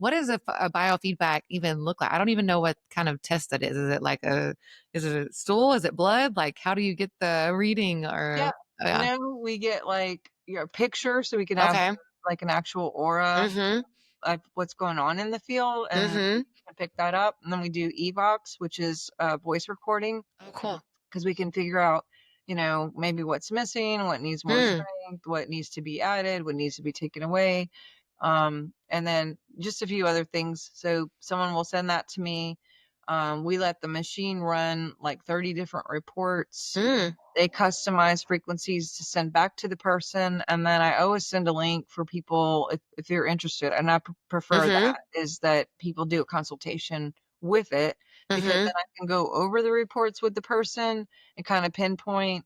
what does a biofeedback even look like? I don't even know what kind of test that is. Is it a stool? Is it blood? Like, how do you get the reading Yeah. or, oh, yeah. We get like your picture so we can have Okay. like an actual aura Mm-hmm. of what's going on in the field and Mm-hmm. we can pick that up. And then we do evox, which is voice recording Oh, cool. because we can figure out, maybe what's missing, what needs more Hmm. strength, what needs to be added, what needs to be taken away. And then just a few other things. So someone will send that to me. We let the machine run like 30 different reports. Hmm. They customize frequencies to send back to the person. And then I always send a link for people if you're interested. And I prefer Mm-hmm. that is that people do a consultation with it because Mm-hmm. then I can go over the reports with the person and kind of pinpoint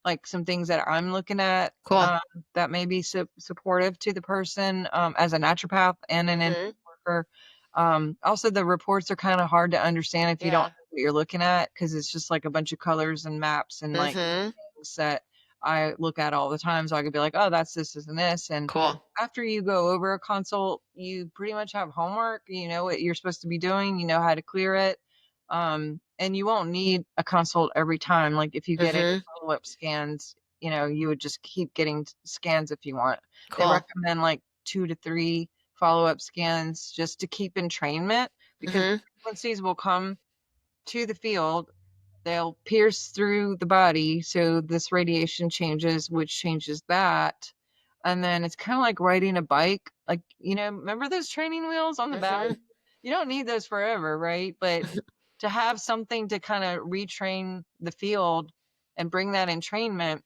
like some things that I'm looking at Cool. that may be supportive to the person as a naturopath and an energy Mm-hmm. worker. Also, the reports are kind of hard to understand if you don't Yeah. know what you're looking at because it's just like a bunch of colors and maps and like Mm-hmm. things that I look at all the time. So I could be like, oh, that's this and this. And Cool. after you go over a consult, you pretty much have homework. You know what you're supposed to be doing. You know how to clear it. And you won't need a consult every time. Like if you get any Mm-hmm. follow-up scans, you would just keep getting scans if you want. They Cool. recommend like 2 to 3 follow-up scans just to keep entrainment because the Mm-hmm. frequencies will come to the field. They'll pierce through the body, so this radiation changes, which changes that. And then it's kind of like riding a bike. Like, remember those training wheels on the back? Mm-hmm. You don't need those forever, right? But to have something to kind of retrain the field and bring that entrainment,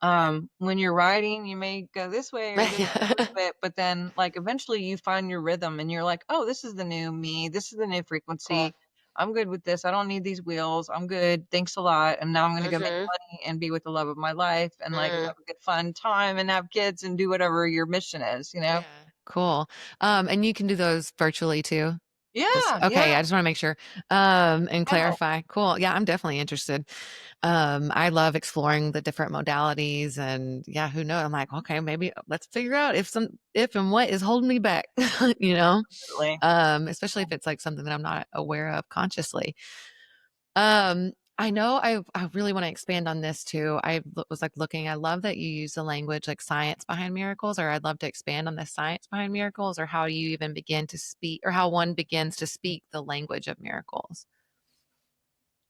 when you're riding, you may go this way or this way a little bit, but then like eventually you find your rhythm and you're like, oh, this is the new me. This is the new Cool. frequency. I'm good with this. I don't need these wheels. I'm good. Thanks a lot. And now I'm going to go make Mm-hmm. money and be with the love of my life and like Mm. have a good fun time and have kids and do whatever your mission is. Yeah. Cool. And you can do those virtually too. Just Yeah. Yeah. okay, I just want to make sure and Yeah. clarify. Cool. Yeah, I'm definitely interested. I love exploring the different modalities and yeah, who knows? I'm like, okay, maybe let's figure out if and what is holding me back, you know? Absolutely. Especially if it's like something that I'm not aware of consciously. I know I really want to expand on this too. Was like looking, I love that you use the language like science behind miracles, or I'd love to expand on the science behind miracles, or how you even begin to speak, or how one begins to speak the language of miracles.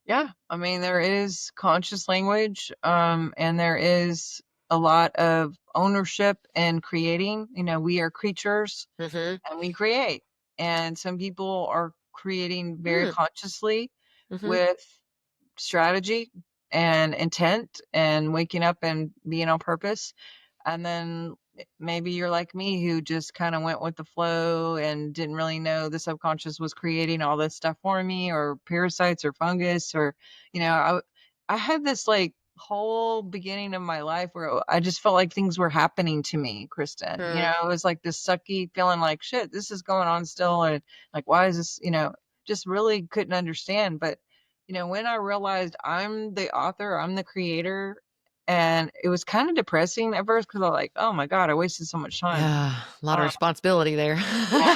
Yeah. I mean, there is conscious language, and there is a lot of ownership in creating. We are creatures Mm-hmm. and we create. And some people are creating very Mm, consciously mm-hmm. with strategy and intent and waking up and being on purpose. And then maybe you're like me who just kind of went with the flow and didn't really know the subconscious was creating all this stuff for me or parasites or fungus or you know I had this like whole beginning of my life where I just felt like things were happening to me, Kristen. Mm. It was like this sucky feeling like shit, this is going on still and like why is this, just really couldn't understand. But when I realized I'm the author, I'm the creator, and it was kind of depressing at first because I was like, "Oh my god, I wasted so much time." Yeah, a lot of Um, responsibility there. yeah,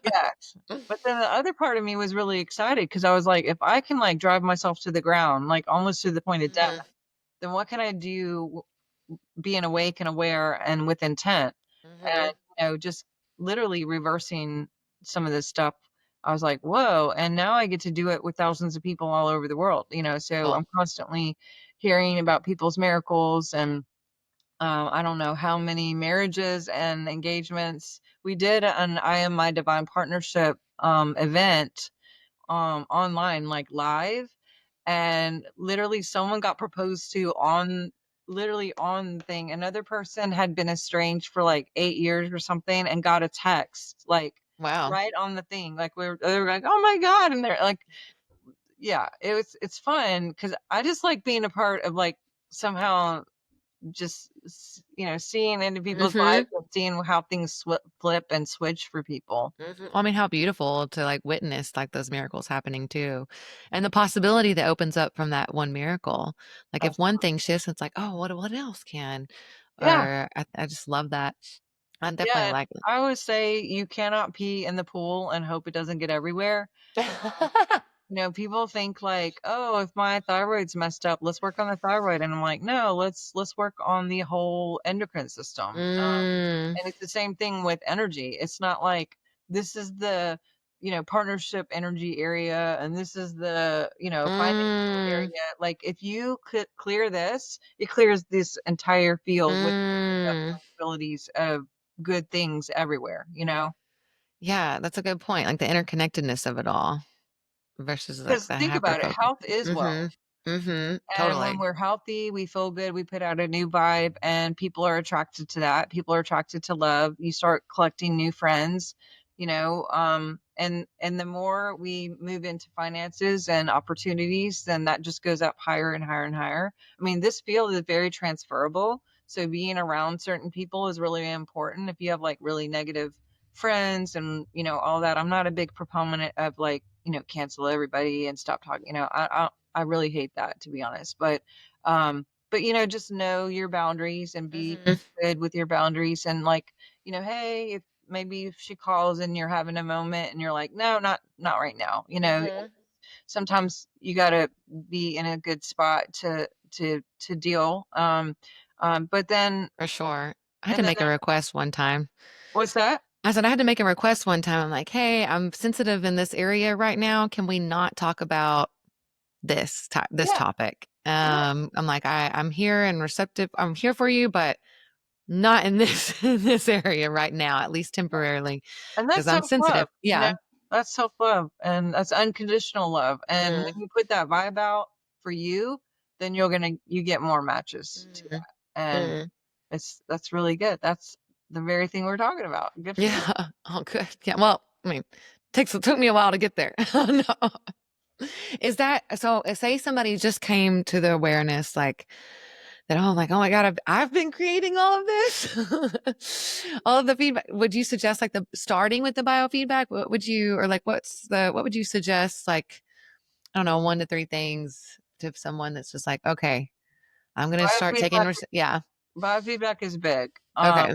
yeah. But then the other part of me was really excited because I was like, "If I can like drive myself to the ground, like almost to the point of death, Mhm, then what can I do being awake and aware and with intent?" And mhm. just literally reversing some of this stuff. I was like, "Whoa!" And now I get to do it with thousands of people all over the world. So Cool. I'm constantly hearing about people's miracles and I don't know how many marriages and engagements we did an I Am My Divine Partnership event online, like live, and literally someone got proposed to on literally on the thing. Another person had been estranged for like 8 years or something and got a text like Wow. right on the thing. Like they were like, oh my God. And they're like, yeah, it's fun because I just like being a part of like somehow just seeing into people's lives Mhm, and seeing how things flip and switch for people. mhm. Well, I mean, how beautiful to like witness like those miracles happening too. And the possibility that opens up from that one miracle. Like if one Absolutely. thing shifts, it's like, oh, what else can? Yeah. Or I just love that. I definitely Yeah, and like it. I always say you cannot pee in the pool and hope it doesn't get everywhere. People think like, "Oh, if my thyroid's messed up, let's work on the thyroid." And I'm like, "No, let's work on the whole endocrine system." Mm, And it's the same thing with energy. It's not like this is the, partnership energy area and this is the, financial mm, area. Like if you could clear this, it clears this entire field with mm. possibilities of good things everywhere. Yeah, that's a good point, like the interconnectedness of it all versus like Because the think about it, hyper-focus. health is wealth. Mhm, mhm, And when totally. we're healthy, we feel good, we put out a new vibe, and people are attracted to that. People are attracted to love. You start collecting new friends, and the more we move into finances and opportunities, then that just goes up higher and higher and higher. I mean, this field is very transferable. So being around certain people is really important. If you have like really negative friends and all that, I'm not a big proponent of like, cancel everybody and stop talking. I really hate that, to be honest, but just know your boundaries and be Mhm, good with your boundaries and, like, hey, if she calls and you're having a moment and you're like, "No, not right now," mhm, sometimes you gotta be in a good spot to deal, but then for sure. I had to and then make a request one time. what's that? I said I had to make a request one time. I'm like, "Hey, I'm sensitive in this area right now. Can we not talk about this Yeah, topic?" yeah, I'm like, I'm here and receptive. I'm here for you, but not in this in this area right now, at least temporarily, and because that's 'cause I'm self-love, sensitive. Yeah. that's self-love, and that's unconditional love, and when Mhm, you put that vibe out for you, then you get more matches to mhm, that, and mhm. that's really good. That's the very thing we're talking about. Good for you. Yeah. Oh, good. Yeah, well, I mean, took me a while to get there. No. Is that so, say somebody just came to the awareness, like, that, "Oh, like, oh my god, I've been creating all of this." All of the feedback. Would you suggest, like, the starting with the biofeedback? What would you or, like, what would you suggest, like, I don't know, 1 to 3 things to someone that's just like, "Okay, I'm gonna start taking Biofeedback yeah. biofeedback is big. Okay.